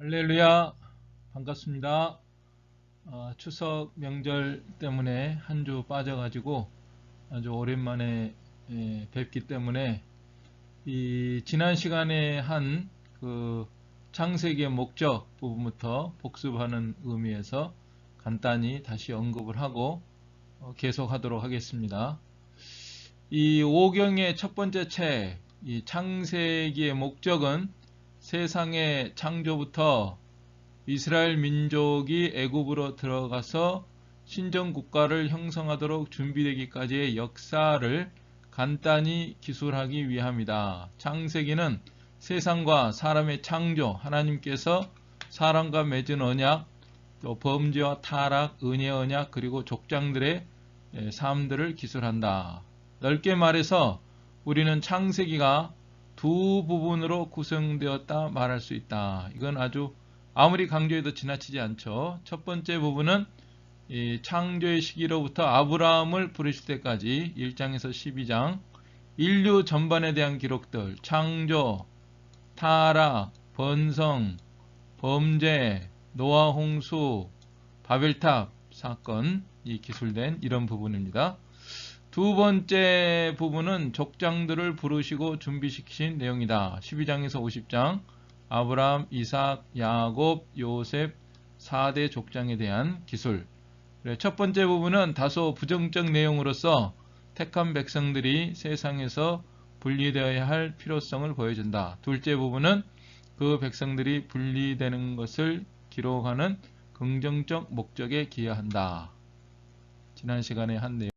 할렐루야, 반갑습니다. 추석 명절 때문에 한 주 빠져가지고 아주 오랜만에 뵙기 때문에 이 지난 시간에 한 그 창세기의 목적 부분부터 복습하는 의미에서 간단히 다시 언급을 하고 계속하도록 하겠습니다. 이 오경의 첫 번째 책, 이 창세기의 목적은 세상의 창조부터 이스라엘 민족이 애굽으로 들어가서 신정국가를 형성하도록 준비되기까지의 역사를 간단히 기술하기 위함이다. 창세기는 세상과 사람의 창조, 하나님께서 사람과 맺은 언약, 또 범죄와 타락, 은혜의 언약, 그리고 족장들의 삶들을 기술한다. 넓게 말해서 우리는 창세기가 두 부분으로 구성되었다 말할 수 있다. 이건 아주 아무리 강조해도 지나치지 않죠. 첫 번째 부분은 창조의 시기로부터 아브라함을 부르실 때까지 1장에서 12장 인류 전반에 대한 기록들, 창조, 타락, 번성, 범죄, 노아 홍수, 바벨탑 사건이 기술된 이런 부분입니다. 두 번째 부분은 족장들을 부르시고 준비시키신 내용이다. 12장에서 50장 아브라함, 이삭, 야곱, 요셉 4대 족장에 대한 기술. 첫 번째 부분은 다소 부정적 내용으로서 택한 백성들이 세상에서 분리되어야 할 필요성을 보여준다. 둘째 부분은 그 백성들이 분리되는 것을 기록하는 긍정적 목적에 기여한다. 지난 시간에 한 내용입니다.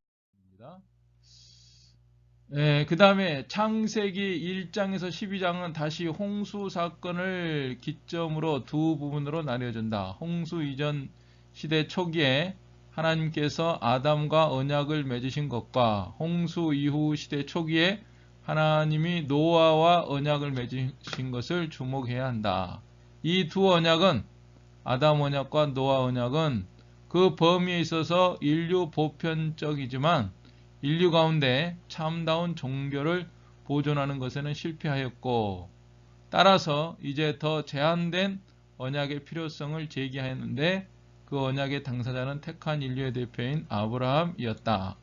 그 다음에 창세기 1장에서 12장은 다시 홍수 사건을 기점으로 두 부분으로 나뉘어진다. 홍수 이전 시대 초기에 하나님께서 아담과 언약을 맺으신 것과 홍수 이후 시대 초기에 하나님이 노아와 언약을 맺으신 것을 주목해야 한다. 이 두 언약은 아담 언약과 노아 언약은 그 범위에 있어서 인류 보편적이지만 인류 가운데 참다운 종교를 보존하는 것에는 실패하였고, 따라서 이제 더 제한된 언약의 필요성을 제기하였는데 그 언약의 당사자는 택한 인류의 대표인 아브라함이었다.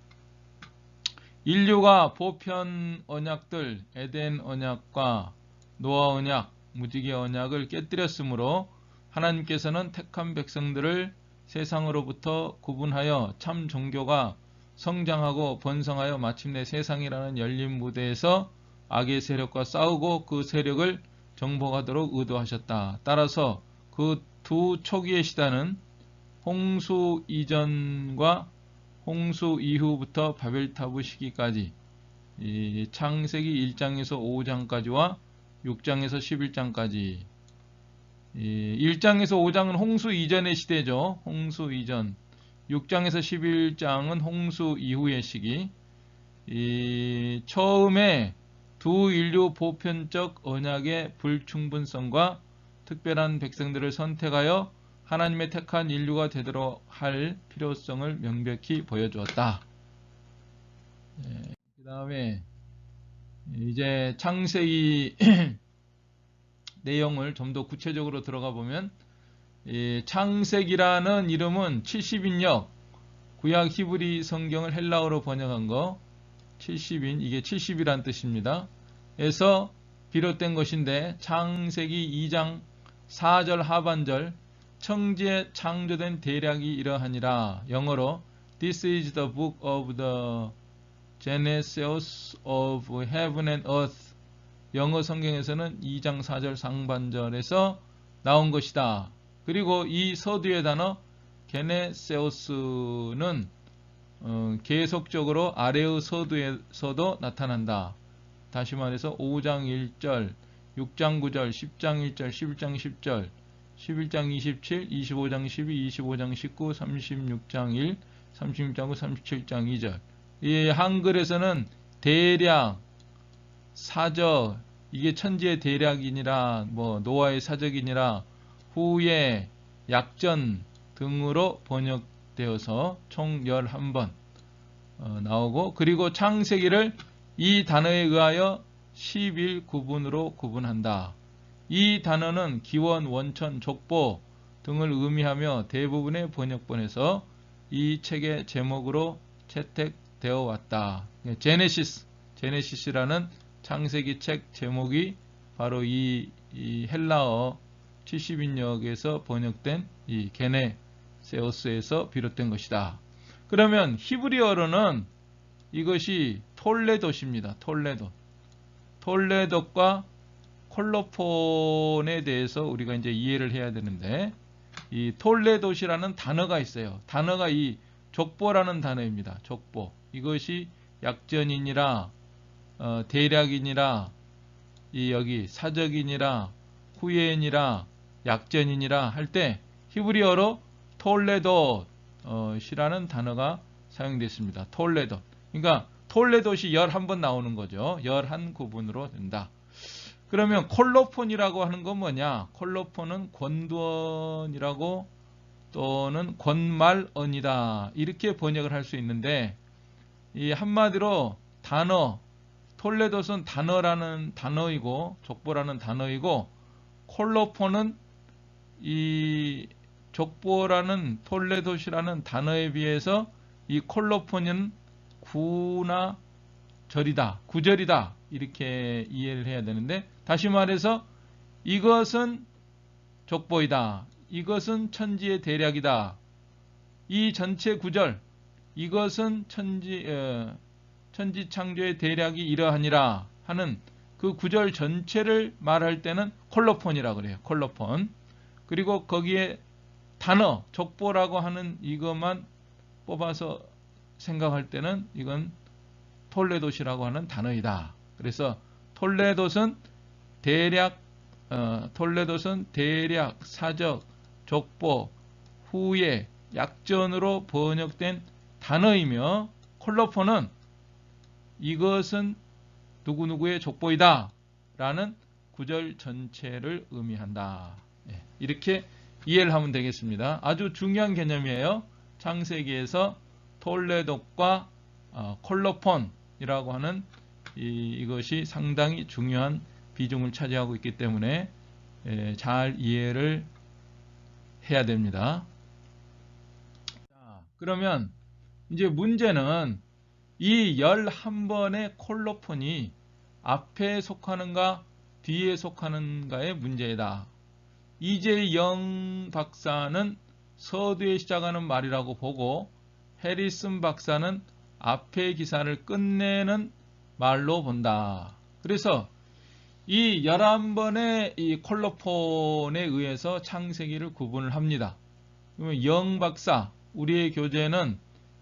인류가 보편 언약들 에덴 언약과 노아 언약, 무지개 언약을 깨뜨렸으므로 하나님께서는 택한 백성들을 세상으로부터 구분하여 참 종교가 성장하고 번성하여 마침내 세상이라는 열린 무대에서 악의 세력과 싸우고 그 세력을 정복하도록 의도하셨다. 따라서 그 두 초기의 시대는 홍수 이전과 홍수 이후부터 바벨타브 시기까지 창세기 1장에서 5장까지와 6장에서 11장까지 1장에서 5장은 홍수 이전의 시대죠. 홍수 이전. 6장에서 11장은 홍수 이후의 시기. 처음에 두 인류 보편적 언약의 불충분성과 특별한 백성들을 선택하여 하나님의 택한 인류가 되도록 할 필요성을 명백히 보여주었다. 그 다음에 이제 창세기 내용을 좀 더 구체적으로 들어가 보면 창세기라는 이름은 70인역 구약 히브리 성경을 헬라어로 번역한 거 70인 이게 70이란 뜻입니다. 에서 비롯된 것인데 창세기 2장 4절 하반절 청지에 창조된 대략이 이러하니라. 영어로 This is the book of the Genesis of heaven and earth. 영어 성경에서는 2장 4절 상반절에서 나온 것이다. 그리고 이 서두의 단어 게네세우스는 계속적으로 아래의 서두에서도 나타난다. 다시 말해서 5장 1절, 6장 9절, 10장 1절, 11장 10절, 11장 27, 25장 12, 25장 19, 36장 1, 36장 9, 37장 2절. 이 한글에서는 대략, 사적, 이게 천지의 대략이니라, 노아의 사적이니라, 후에, 약전 등으로 번역되어서 총 11번 나오고, 그리고 창세기를 이 단어에 의하여 11구분으로 구분한다. 이 단어는 기원, 원천, 족보 등을 의미하며 대부분의 번역본에서 이 책의 제목으로 채택되어 왔다. 제네시스라는 창세기 책 제목이 바로 이 헬라어 70인역에서 번역된 이 게네세오스에서 비롯된 것이다. 그러면 히브리어로는 이것이 톨레돗입니다. 톨레돗과 콜로폰에 대해서 우리가 이제 이해를 해야 되는데, 이 톨레돗이라는 단어가 있어요. 단어가 이 족보라는 단어입니다. 족보. 이것이 약전이니라, 대략이니라, 이 여기 사적이니라, 후예니라, 약전이니라 할 때 히브리어로 톨레돗이라는 단어가 사용됐습니다. 톨레돗. 그러니까 톨레돗이 11번 나오는 거죠. 11구분으로 된다. 그러면 콜로폰이라고 하는 건 뭐냐? 콜로폰은 권두언이라고 또는 권말언이다. 이렇게 번역을 할 수 있는데, 이 한마디로 단어, 톨레돗은 단어라는 단어이고 족보라는 단어이고, 콜로폰은 이 족보라는 톨레돗이라는 단어에 비해서 이 콜로폰은 구나 절이다, 구절이다, 이렇게 이해를 해야 되는데, 다시 말해서 이것은 족보이다, 이것은 천지의 대략이다, 이 전체 구절, 이것은 천지 창조의 대략이 이러하니라 하는 그 구절 전체를 말할 때는 콜로폰이라고 그래요. 콜로폰. 그리고 거기에 단어, 족보라고 하는 이것만 뽑아서 생각할 때는 이건 톨레돗이라고 하는 단어이다. 그래서 톨레돗은 대략, 사적, 족보, 후예, 약전으로 번역된 단어이며, 콜로폰은 이것은 누구누구의 족보이다 라는 구절 전체를 의미한다. 이렇게 이해를 하면 되겠습니다. 아주 중요한 개념이에요. 창세기에서 톨레돗과 콜로폰이라고 하는 이것이 상당히 중요한 비중을 차지하고 있기 때문에 잘 이해를 해야 됩니다. 자, 그러면 이제 문제는 이 11번의 콜로폰이 앞에 속하는가 뒤에 속하는가의 문제이다. 이재영 박사는 서두에 시작하는 말이라고 보고, 해리슨 박사는 앞의 기사를 끝내는 말로 본다. 그래서 이 11번의 이 콜로폰에 의해서 창세기를 구분을 합니다. 그러면 영 박사, 우리의 교재는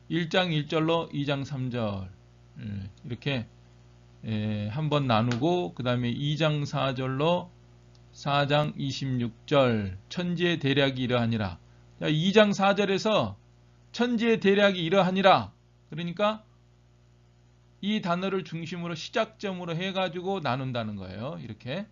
1장 1절로 2장 3절 이렇게 한번 나누고, 그 다음에 2장 4절로 4장 26절 천지의 대략이 이러하니라. 2장 4절에서 천지의 대략이 이러하니라, 그러니까 이 단어를 중심으로 시작점으로 해가지고 나눈다는 거예요. 이렇게.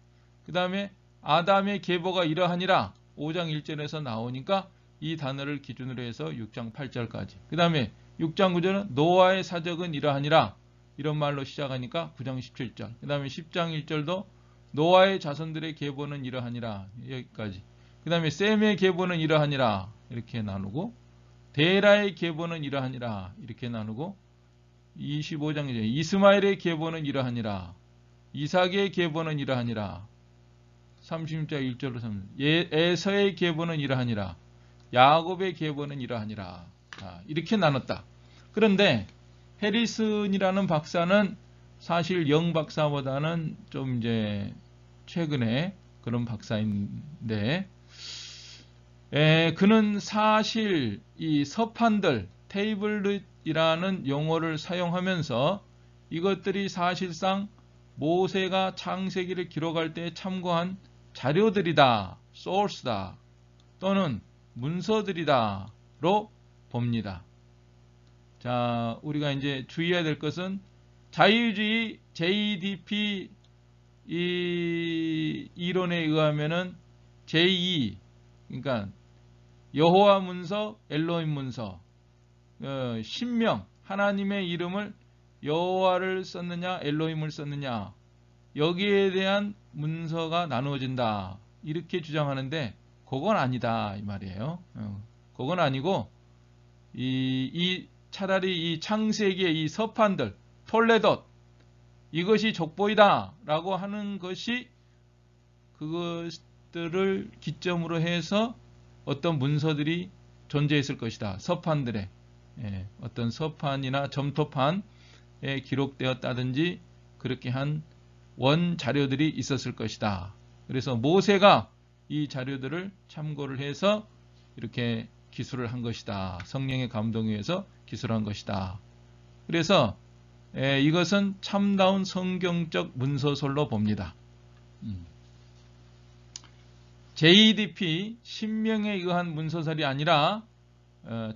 그 다음에 아담의 계보가 이러하니라 5장 1절에서 나오니까 이 단어를 기준으로 해서 6장 8절까지. 그 다음에 6장 9절은 노아의 사적은 이러하니라, 이런 말로 시작하니까 9장 17절. 그 다음에 10장 1절도 노아의 자손들의 계보는 이러하니라, 여기까지. 그 다음에 셈의 계보는 이러하니라, 이렇게 나누고, 데라의 계보는 이러하니라, 이렇게 나누고, 25장 이제 이스마엘의 계보는 이러하니라, 이삭의 계보는 이러하니라, 36장 1절로 3절 에서의 계보는 이러하니라, 야곱의 계보는 이러하니라. 자, 이렇게 나눴다. 그런데 해리슨이라는 박사는 사실 영 박사보다는 좀 이제 최근에 그런 박사인데, 그는 사실 이 서판들, 테이블릿이라는 용어를 사용하면서 이것들이 사실상 모세가 창세기를 기록할 때 참고한 자료들이다, 소스다, 또는 문서들이다로 봅니다. 자, 우리가 이제 주의해야 될 것은 자유주의 JDP 이 이론에 의하면은 제2, 그러니까 여호와 문서, 엘로힘 문서, 신명, 하나님의 이름을 여호와를 썼느냐 엘로힘을 썼느냐, 여기에 대한 문서가 나누어진다. 이렇게 주장하는데 그건 아니다 이 말이에요. 그건 아니고 차라리 이 창세기의 이 서판들 톨레돗 이것이 족보이다 라고 하는 것이 그것들을 기점으로 해서 어떤 문서들이 존재했을 것이다. 서판들의 어떤 서판이나 점토판에 기록되었다든지 그렇게 한 원 자료들이 있었을 것이다. 그래서 모세가 이 자료들을 참고를 해서 이렇게 기술을 한 것이다. 성령의 감동에 의해서 기술한 것이다. 그래서 이것은 참다운 성경적 문서설로 봅니다. JDP 신명에 의한 문서설이 아니라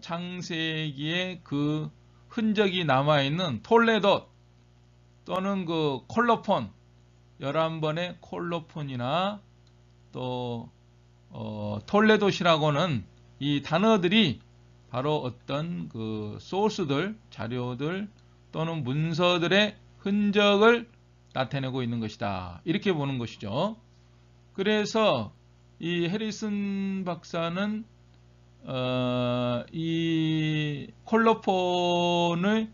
창세기에 그 흔적이 남아있는 톨레돗 또는 그 콜로폰 11번의 콜로폰이나 또 톨레돗이라고는 이 단어들이 바로 어떤 그 소스들, 자료들 또는 문서들의 흔적을 나타내고 있는 것이다. 이렇게 보는 것이죠. 그래서 이 해리슨 박사는 이 콜로폰의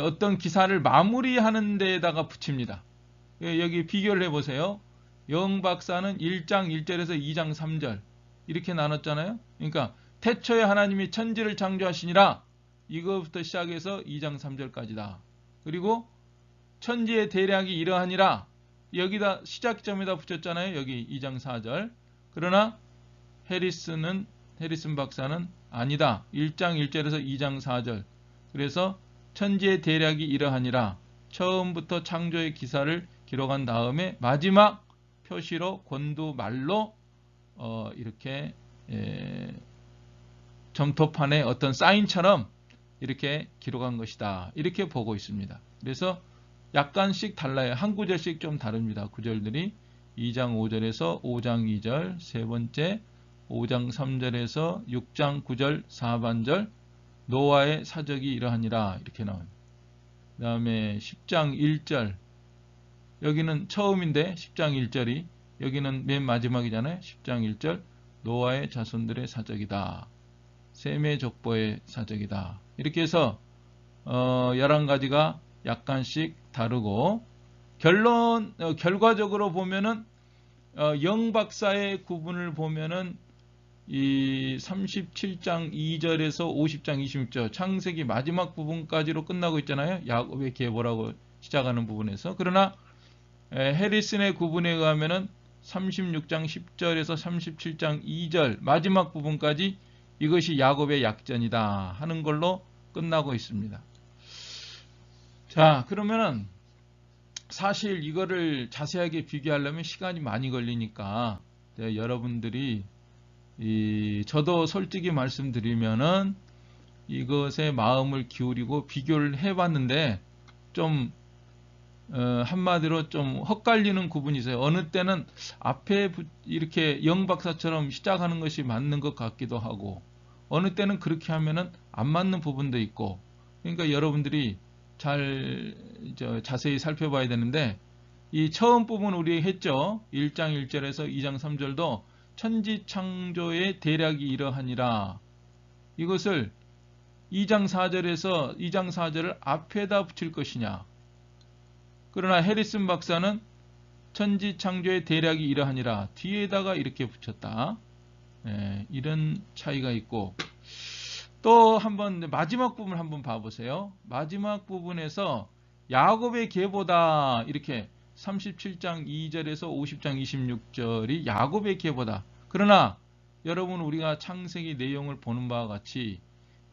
어떤 기사를 마무리하는 데다가 붙입니다. 여기 비교를 해보세요. 영 박사는 1장 1절에서 2장 3절 이렇게 나눴잖아요. 그러니까 태초에 하나님이 천지를 창조하시니라 이거부터 시작해서 2장 3절까지다. 그리고 천지의 대략이 이러하니라 여기다 시작점에다 붙였잖아요. 여기 2장 4절. 그러나 해리슨 박사는 아니다. 1장 1절에서 2장 4절. 그래서 천지의 대략이 이러하니라 처음부터 창조의 기사를 기록한 다음에 마지막 표시로 권두말로 이렇게 점토판의 어떤 사인처럼 이렇게 기록한 것이다. 이렇게 보고 있습니다. 그래서 약간씩 달라요. 한 구절씩 좀 다릅니다. 구절들이 2장 5절에서 5장 2절 세 번째, 5장 3절에서 6장 9절 4반절 노아의 사적이 이러하니라 이렇게 나와요. 그 다음에 10장 1절 여기는 처음인데 10장 1절이 여기는 맨 마지막이잖아요. 10장 1절 노아의 자손들의 사적이다. 셈의 족보의 사적이다. 이렇게 해서 11가지가 약간씩 다르고 결과적으로 보면은 영박사의 구분을 보면은 이 37장 2절에서 50장 26절 창세기 마지막 부분까지로 끝나고 있잖아요. 야곱의 계보라고 시작하는 부분에서. 그러나 해리슨의 구분에 의하면은 36장 10절에서 37장 2절 마지막 부분까지 이것이 야곱의 약전이다 하는 걸로 끝나고 있습니다. 자, 그러면은 사실 이거를 자세하게 비교하려면 시간이 많이 걸리니까 여러분들이 저도 솔직히 말씀드리면은 이것에 마음을 기울이고 비교를 해봤는데 좀 한마디로 좀 헛갈리는 구분이 있어요. 어느 때는 앞에 이렇게 영박사처럼 시작하는 것이 맞는 것 같기도 하고 어느 때는 그렇게 하면은 안 맞는 부분도 있고 그러니까 여러분들이 잘 자세히 살펴봐야 되는데 이 처음 부분 우리 했죠. 1장 1절에서 2장 3절도 천지 창조의 대략이 이러하니라 이것을 2장 4절에서 2장 4절을 앞에다 붙일 것이냐 그러나 해리슨 박사는 천지 창조의 대략이 이러하니라 뒤에다가 이렇게 붙였다. 이런 차이가 있고 또 한번 마지막 부분 한번 봐보세요. 마지막 부분에서 야곱의 계보다 이렇게 37장 2절에서 50장 26절이 야곱의 계보다. 그러나 여러분 우리가 창세기 내용을 보는 바와 같이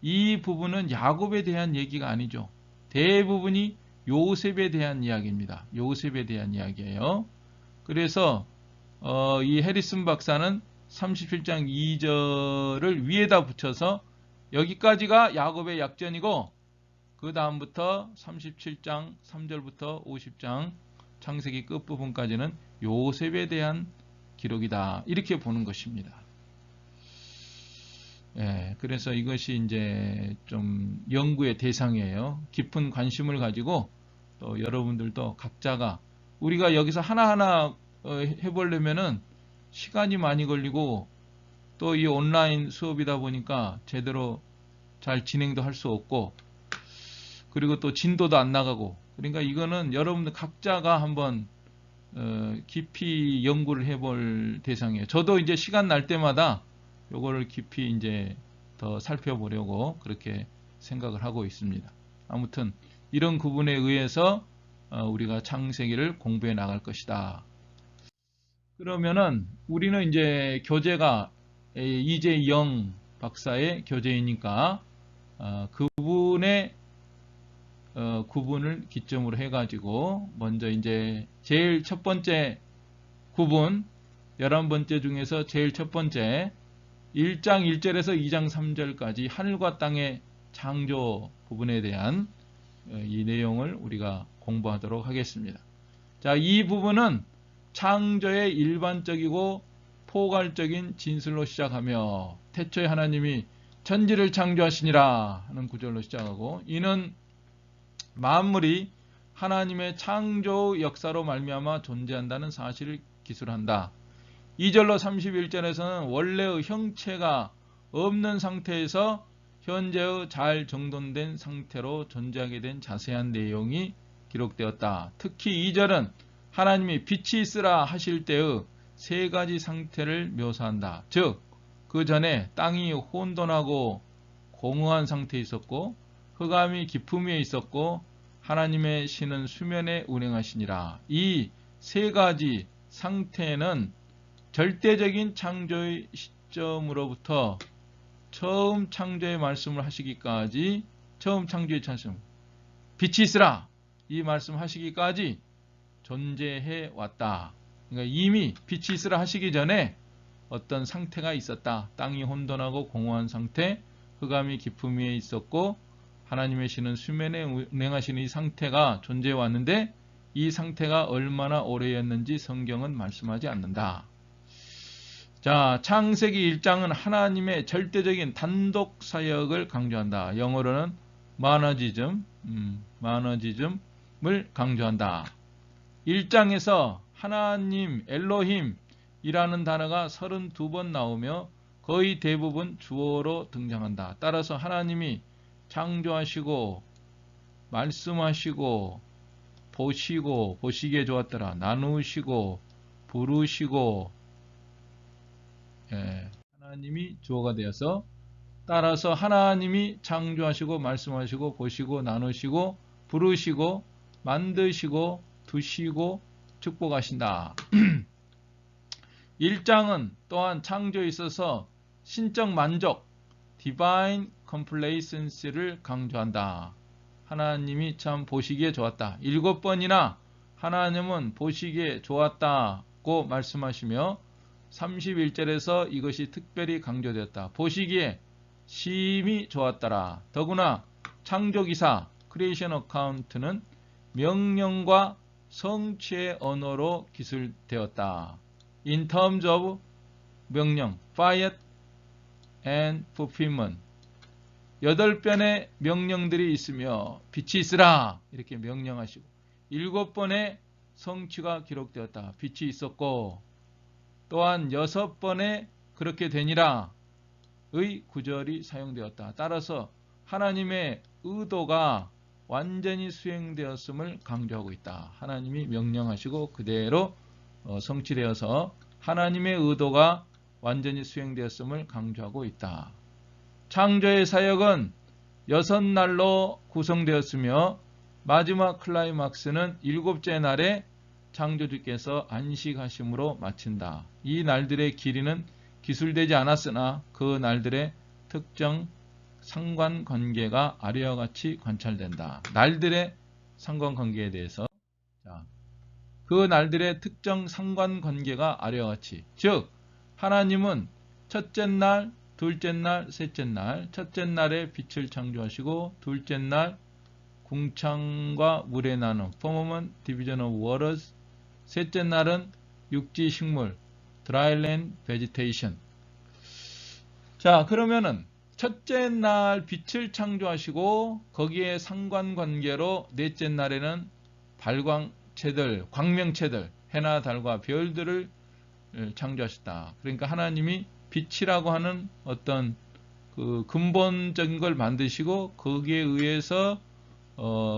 이 부분은 야곱에 대한 얘기가 아니죠. 대부분이 요셉에 대한 이야기입니다. 요셉에 대한 이야기예요. 그래서 이 해리슨 박사는 37장 2절을 위에다 붙여서 여기까지가 야곱의 약전이고 그 다음부터 37장 3절부터 50장 창세기 끝부분까지는 요셉에 대한 기록이다. 이렇게 보는 것입니다. 그래서 이것이 이제 좀 연구의 대상이에요. 깊은 관심을 가지고 또 여러분들도 각자가 우리가 여기서 하나하나 해보려면은 시간이 많이 걸리고 또 이 온라인 수업이다 보니까 제대로 잘 진행도 할 수 없고 그리고 또 진도도 안 나가고 그러니까 이거는 여러분들 각자가 한번 깊이 연구를 해볼 대상이에요. 저도 이제 시간 날 때마다 요거를 깊이 이제 더 살펴보려고 그렇게 생각을 하고 있습니다. 아무튼 이런 구분에 의해서 우리가 창세기를 공부해 나갈 것이다. 그러면은 우리는 이제 교재가 이재영 박사의 교재이니까 그분의 구분을 기점으로 해가지고 먼저 이제 제일 첫 번째 구분 11번째 중에서 제일 첫 번째 1장 1절에서 2장 3절까지 하늘과 땅의 창조 부분에 대한 이 내용을 우리가 공부하도록 하겠습니다. 자, 이 부분은 창조의 일반적이고 포괄적인 진술로 시작하며 태초에 하나님이 천지를 창조하시니라 하는 구절로 시작하고 이는 만물이 하나님의 창조 역사로 말미암아 존재한다는 사실을 기술한다. 2절로 31절에서는 원래의 형체가 없는 상태에서 현재의 잘 정돈된 상태로 존재하게 된 자세한 내용이 기록되었다. 특히 2절은 하나님이 빛이 있으라 하실 때의 세 가지 상태를 묘사한다. 즉, 그 전에 땅이 혼돈하고 공허한 상태에 있었고 흑암이 깊음 위에 있었고 하나님의 신은 수면에 운행하시니라. 이 세 가지 상태는 절대적인 창조의 시점으로부터 처음 창조의 말씀을 하시기까지 처음 창조의 말씀 빛이 있으라 이 말씀 하시기까지 존재해 왔다. 그러니까 이미 빛이 있으라 하시기 전에 어떤 상태가 있었다. 땅이 혼돈하고 공허한 상태, 흑암이 깊음 위에 있었고 하나님의 신은 수면에 운행하시는 이 상태가 존재해 왔는데 이 상태가 얼마나 오래였는지 성경은 말씀하지 않는다. 자, 창세기 1장은 하나님의 절대적인 단독 사역을 강조한다. 영어로는 마너지즘을 강조한다. 1장에서 하나님, 엘로힘이라는 단어가 32번 나오며 거의 대부분 주어로 등장한다. 따라서 하나님이 창조하시고 말씀하시고 보시고 보시기에 좋았더라. 나누시고 부르시고 하나님이 주어가 되어서 따라서 하나님이 창조하시고 말씀하시고 보시고 나누시고 부르시고 만드시고 두시고 축복하신다. 1장은 또한 창조에 있어서 신적 만족 Divine Complacency를 강조한다. 하나님이 참 보시기에 좋았다. 7번이나 하나님은 보시기에 좋았다고 말씀하시며 31절에서 이것이 특별히 강조되었다. 보시기에 심히 좋았더라. 더구나 창조기사 Creation Account는 명령과 성취의 언어로 기술되었다. In terms of 명령, fiat and fulfillment. 8번의 명령들이 있으며 빛이 있으라 이렇게 명령하시고 7번의 성취가 기록되었다. 빛이 있었고 또한 6번의 그렇게 되니라 의 구절이 사용되었다. 따라서 하나님의 의도가 완전히 수행되었음을 강조하고 있다. 하나님이 명령하시고 그대로 성취되어서 하나님의 의도가 완전히 수행되었음을 강조하고 있다. 창조의 사역은 6날로 구성되었으며 마지막 클라이막스는 7째 날에 창조주께서 안식하심으로 마친다. 이 날들의 길이는 기술되지 않았으나 그 날들의 특정 상관관계가 아래와 같이 관찰된다. 날들의 상관관계에 대해서 그 날들의 특정 상관관계가 아래와 같이 즉 하나님은 첫째 날, 둘째 날, 셋째 날 첫째 날에 빛을 창조하시고 둘째 날 궁창과 물의 나눔 Firmament, Division of Waters 셋째 날은 육지 식물 Dryland Vegetation. 자, 그러면은 첫째 날 빛을 창조하시고 거기에 상관관계로 넷째 날에는 발광 체들, 광명체들, 해나 달과 별들을 창조하셨다. 그러니까 하나님이 빛이라고 하는 어떤 그 근본적인 걸 만드시고 거기에 의해서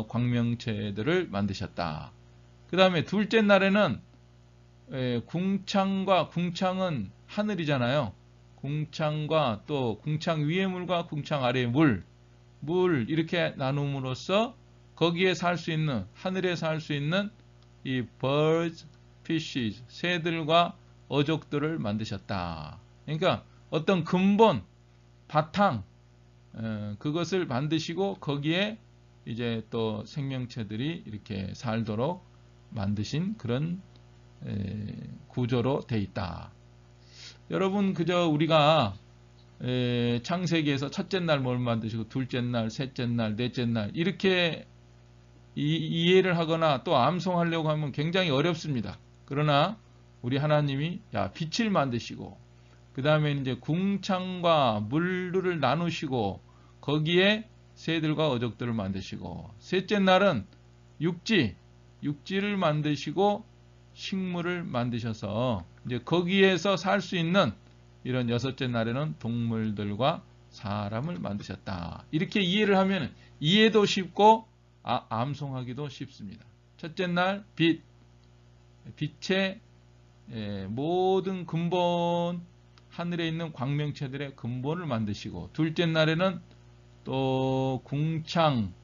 광명체들을 만드셨다. 그 다음에 둘째 날에는 궁창은 하늘이잖아요. 궁창과 또 궁창 위의 물과 궁창 아래의 물 이렇게 나눔으로써 거기에 살 수 있는, 하늘에 살 수 있는 이 birds, fishes, 새들과 어족들을 만드셨다. 그러니까 어떤 근본, 바탕, 그것을 만드시고 거기에 이제 또 생명체들이 이렇게 살도록 만드신 그런 구조로 돼 있다. 여러분, 그저 우리가 창세기에서 첫째 날 뭘 만드시고 둘째 날, 셋째 날, 넷째 날 이렇게 이해를 하거나 또 암송하려고 하면 굉장히 어렵습니다. 그러나 우리 하나님이 빛을 만드시고 그 다음에 이제 궁창과 물들을 나누시고 거기에 새들과 어족들을 만드시고 셋째 날은 육지를 만드시고 식물을 만드셔서 이제 거기에서 살 수 있는 이런 여섯째 날에는 동물들과 사람을 만드셨다. 이렇게 이해를 하면 이해도 쉽고 암송하기도 쉽습니다. 첫째 날 빛의 모든 근본, 하늘에 있는 광명체들의 근본을 만드시고 둘째 날에는 또 궁창,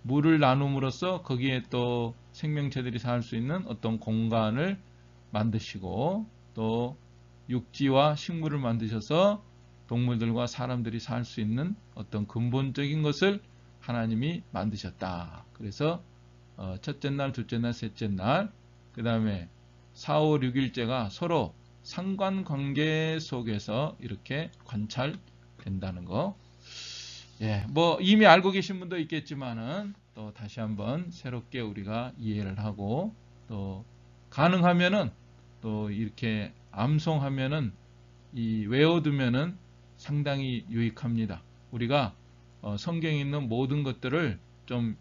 물을 나눔으로써 거기에 또 생명체들이 살 수 있는 어떤 공간을 만드시고 또 육지와 식물을 만드셔서 동물들과 사람들이 살 수 있는 어떤 근본적인 것을 하나님이 만드셨다. 그래서 첫째 날, 둘째 날, 셋째 날, 그 다음에 4, 5, 6일째가 서로 상관관계 속에서 이렇게 관찰된다는 거. 뭐 이미 알고 계신 분도 있겠지만은 또 다시 한번 새롭게 우리가 이해를 하고 또 가능하면은 또 이렇게 암송하면은 외워두면은 상당히 유익합니다. 우리가 성경에 있는 모든 것들을 좀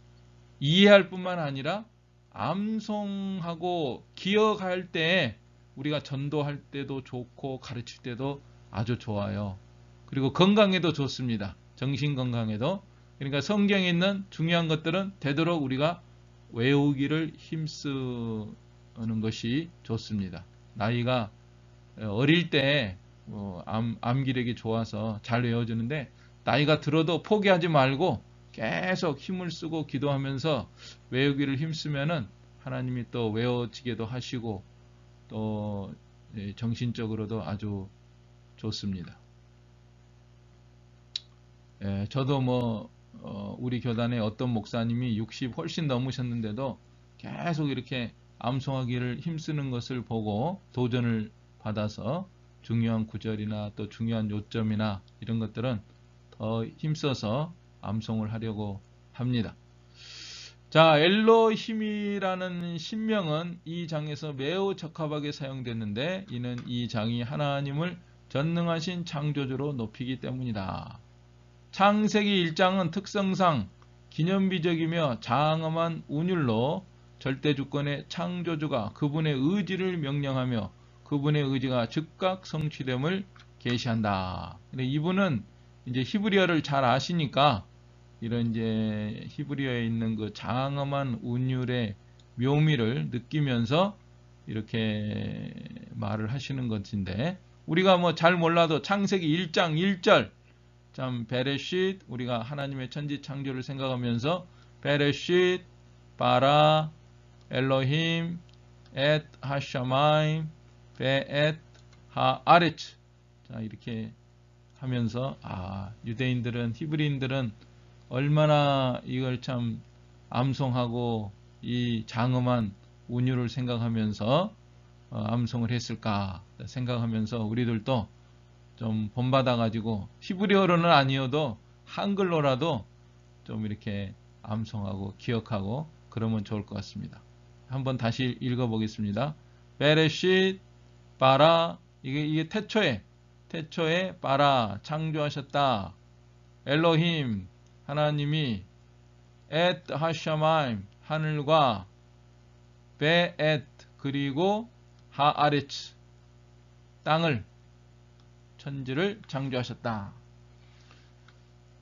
이해할 뿐만 아니라 암송하고 기억할 때 우리가 전도할 때도 좋고 가르칠 때도 아주 좋아요. 그리고 건강에도 좋습니다. 정신 건강에도. 그러니까 성경에 있는 중요한 것들은 되도록 우리가 외우기를 힘쓰는 것이 좋습니다. 나이가 어릴 때 암기력이 좋아서 잘 외워주는데 나이가 들어도 포기하지 말고 계속 힘을 쓰고 기도하면서 외우기를 힘쓰면은 하나님이 또 외워지게도 하시고 또 정신적으로도 아주 좋습니다. 저도 우리 교단에 어떤 목사님이 60 훨씬 넘으셨는데도 계속 이렇게 암송하기를 힘쓰는 것을 보고 도전을 받아서 중요한 구절이나 또 중요한 요점이나 이런 것들은 더 힘써서 암송을 하려고 합니다. 자, 엘로힘이라는 신명은 이 장에서 매우 적합하게 사용됐는데 이는 이 장이 하나님을 전능하신 창조주로 높이기 때문이다. 창세기 1장은 특성상 기념비적이며 장엄한 운율로 절대주권의 창조주가 그분의 의지를 명령하며 그분의 의지가 즉각 성취됨을 계시한다. 이분은 이제 히브리어를 잘 아시니까 이런 이제 히브리어에 있는 그 장엄한 운율의 묘미를 느끼면서 이렇게 말을 하시는 것인데 우리가 뭐 잘 몰라도 창세기 1장 1절 참 베레쉿 우리가 하나님의 천지 창조를 생각하면서 베레쉿 바라 엘로힘 엣 하샤마임 베엣 하아레츠 자 이렇게 하면서 유대인들은 히브리인들은 얼마나 이걸 참 암송하고 이 장엄한 운율을 생각하면서 암송을 했을까 생각하면서 우리들도 좀 본받아 가지고 히브리어로는 아니어도 한글로라도 좀 이렇게 암송하고 기억하고 그러면 좋을 것 같습니다. 한번 다시 읽어 보겠습니다. 베레쉿 바라 이게 태초에 바라 창조하셨다. 엘로힘 하나님이 엣 하샤마임 하늘과 베엣 그리고 하아레츠 땅을 천지를 창조하셨다.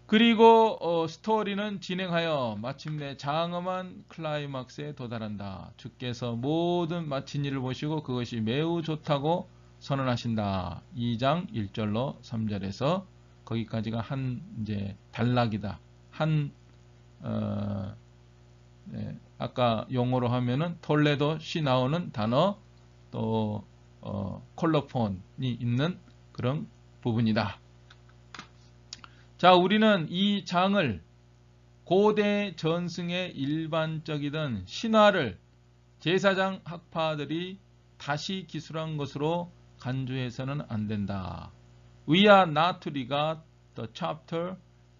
그리고 스토리는 진행하여 마침내 장엄한 클라이막스에 도달한다. 주께서 모든 마친 일을 보시고 그것이 매우 좋다고 선언하신다. 2장 1절로 3절에서 거기까지가 한 이제 단락이다. 아까 용어로 하면은 톨레도 시 나오는 단어 또 콜로폰이 있는 그런 부분이다. 자, 우리는 이 장을 고대 전승의 일반적이던 신화를 제사장 학파들이 다시 기술한 것으로 간주해서는 안 된다. We are not to regard the chapter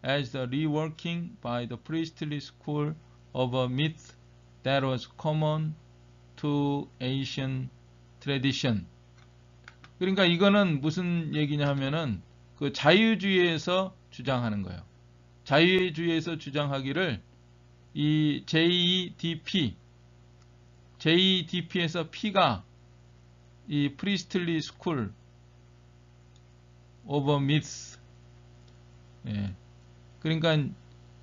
as the reworking by the priestly school of a myth that was common to ancient tradition. 그러니까 이거는 무슨 얘기냐 하면은 그 자유주의에서 주장하는 거예요. 자유주의에서 주장하기를 이 JEDP에서 P가 이 프리스틀리 스쿨 오브 미스, 그러니까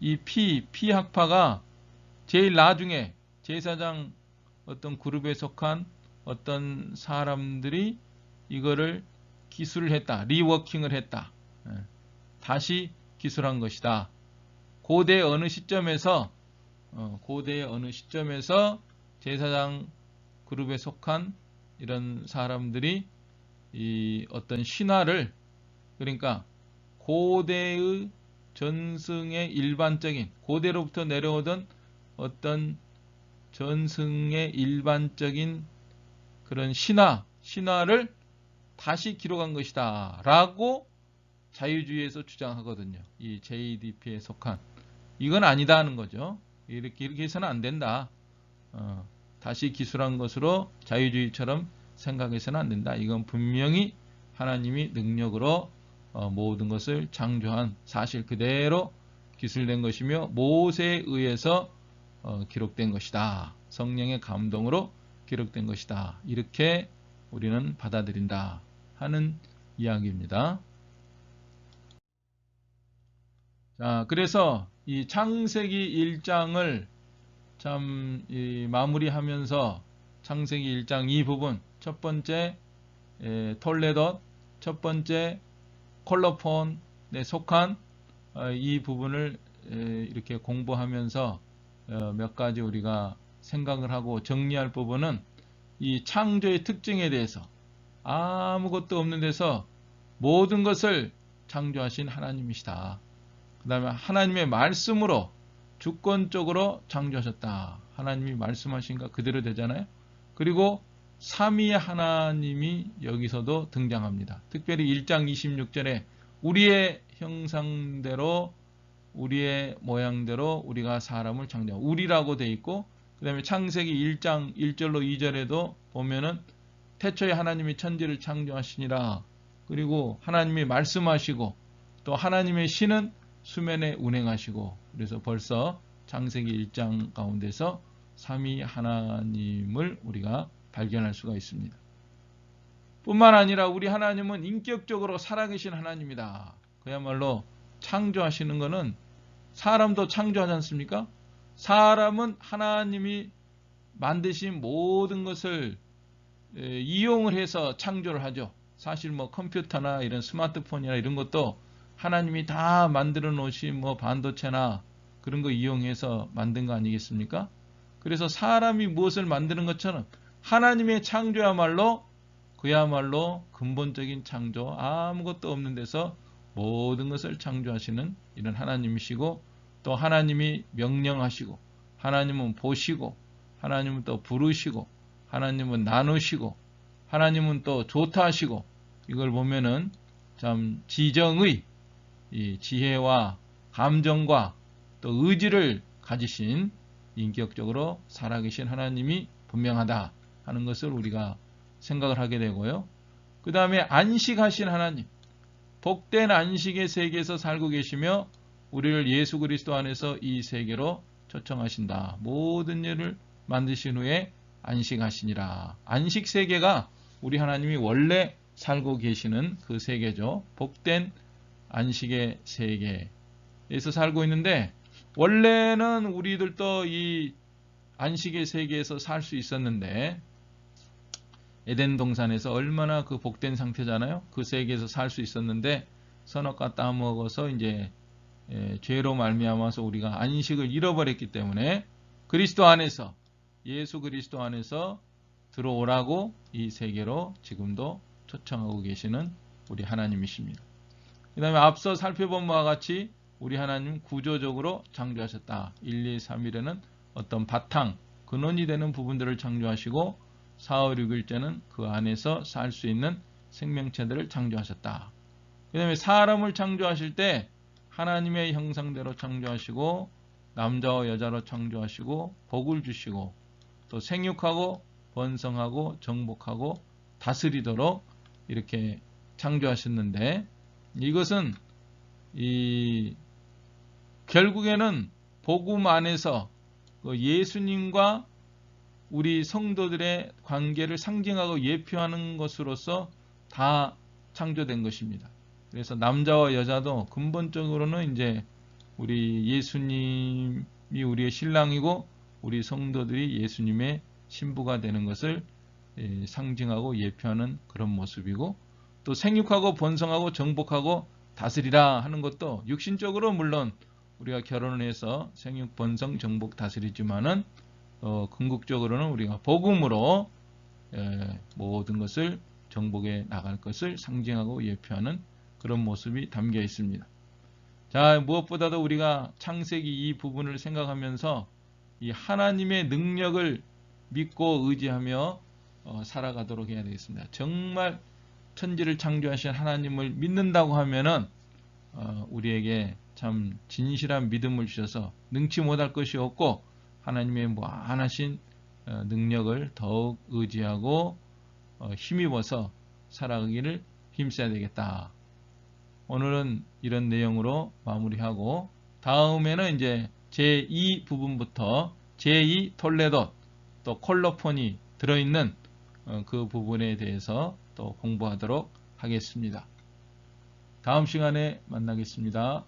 이 P 학파가 제일 나중에 제사장 어떤 그룹에 속한 어떤 사람들이 이거를 기술을 했다, 리워킹을 했다, 다시 기술한 것이다. 고대 어느 시점에서 제사장 그룹에 속한 이런 사람들이 이 어떤 신화를, 그러니까 고대의 전승의 일반적인, 고대로부터 내려오던 어떤 전승의 일반적인 그런 신화를 다시 기록한 것이다 라고 자유주의에서 주장하거든요. 이 JDP에 속한. 이건 아니다 하는 거죠. 이렇게 해서는 안 된다. 다시 기술한 것으로 자유주의처럼 생각해서는 안 된다. 이건 분명히 하나님이 능력으로 모든 것을 창조한 사실 그대로 기술된 것이며 모세에 의해서 기록된 것이다. 성령의 감동으로 기록된 것이다. 이렇게 우리는 받아들인다 하는 이야기입니다. 자, 그래서 이 창세기 1장을 참 마무리하면서 창세기 1장 이 부분, 첫 번째 톨레덧, 첫 번째 콜로폰에 속한 이 부분을 이렇게 공부하면서 몇 가지 우리가 생각을 하고 정리할 부분은 이 창조의 특징에 대해서 아무것도 없는 데서 모든 것을 창조하신 하나님이시다. 그 다음에 하나님의 말씀으로 주권적으로 창조하셨다. 하나님이 말씀하신 것 그대로 되잖아요. 그리고 삼위의 하나님이 여기서도 등장합니다. 특별히 1장 26절에 우리의 형상대로 우리의 모양대로 우리가 사람을 창조하고 우리라고 돼 있고, 그 다음에 창세기 1장 1절로 2절에도 보면은 태초에 하나님이 천지를 창조하시니라. 그리고 하나님이 말씀하시고 또 하나님의 신은 수면에 운행하시고, 그래서 벌써 창세기 1장 가운데서 삼위 하나님을 우리가 발견할 수가 있습니다. 뿐만 아니라 우리 하나님은 인격적으로 살아계신 하나님이다. 그야말로 창조하시는 것은 사람도 창조하지 않습니까? 사람은 하나님이 만드신 모든 것을 이용을 해서 창조를 하죠. 사실 뭐 컴퓨터나 이런 스마트폰이나 이런 것도 하나님이 다 만들어 놓으신 뭐 반도체나 그런 거 이용해서 만든 거 아니겠습니까? 그래서 사람이 무엇을 만드는 것처럼 하나님의 창조야말로 그야말로 근본적인 창조, 아무것도 없는 데서 모든 것을 창조하시는 이런 하나님이시고, 또 하나님이 명령하시고, 하나님은 보시고, 하나님은 또 부르시고, 하나님은 나누시고, 하나님은 또 좋다 하시고, 이걸 보면은 참 지정의 이 지혜와 감정과 또 의지를 가지신 인격적으로 살아계신 하나님이 분명하다 하는 것을 우리가 생각을 하게 되고요. 그 다음에 안식하신 하나님, 복된 안식의 세계에서 살고 계시며 우리를 예수 그리스도 안에서 이 세계로 초청하신다. 모든 일을 만드신 후에 안식하시니라. 안식 세계가 우리 하나님이 원래 살고 계시는 그 세계죠. 복된 안식의 세계에서 살고 있는데, 원래는 우리들도 이 안식의 세계에서 살 수 있었는데, 에덴 동산에서 얼마나 그 복된 상태잖아요. 그 세계에서 살 수 있었는데 선악과 따먹어서 이제 죄로 말미암아서 우리가 안식을 잃어버렸기 때문에 그리스도 안에서, 예수 그리스도 안에서 들어오라고 이 세계로 지금도 초청하고 계시는 우리 하나님이십니다. 그 다음에 앞서 살펴본 바와 같이 우리 하나님 구조적으로 창조하셨다. 1, 2, 3일에는 어떤 바탕, 근원이 되는 부분들을 창조하시고 4, 5, 6일째는 그 안에서 살 수 있는 생명체들을 창조하셨다. 그 다음에 사람을 창조하실 때 하나님의 형상대로 창조하시고 남자와 여자로 창조하시고 복을 주시고 또 생육하고 번성하고 정복하고 다스리도록 이렇게 창조하셨는데, 이것은 결국에는 복음 안에서 예수님과 우리 성도들의 관계를 상징하고 예표하는 것으로서 다 창조된 것입니다. 그래서 남자와 여자도 근본적으로는 이제 우리 예수님이 우리의 신랑이고 우리 성도들이 예수님의 신부가 되는 것을 상징하고 예표하는 그런 모습이고, 또 생육하고 번성하고 정복하고 다스리라 하는 것도 육신적으로 물론 우리가 결혼을 해서 생육, 번성, 정복, 다스리지만은 궁극적으로는 우리가 복음으로 모든 것을 정복해 나갈 것을 상징하고 예표하는 그런 모습이 담겨 있습니다. 자, 무엇보다도 우리가 창세기 이 부분을 생각하면서 이 하나님의 능력을 믿고 의지하며 살아가도록 해야 되겠습니다. 정말 천지를 창조하신 하나님을 믿는다고 하면은 우리에게 참 진실한 믿음을 주셔서 능치 못할 것이 없고 하나님의 무한하신 능력을 더욱 의지하고 힘입어서 살아가기를 힘써야 되겠다. 오늘은 이런 내용으로 마무리하고 다음에는 이제 제2 부분부터 제2 톨레도 또 콜로폰이 들어있는 그 부분에 대해서 또 공부하도록 하겠습니다. 다음 시간에 만나겠습니다.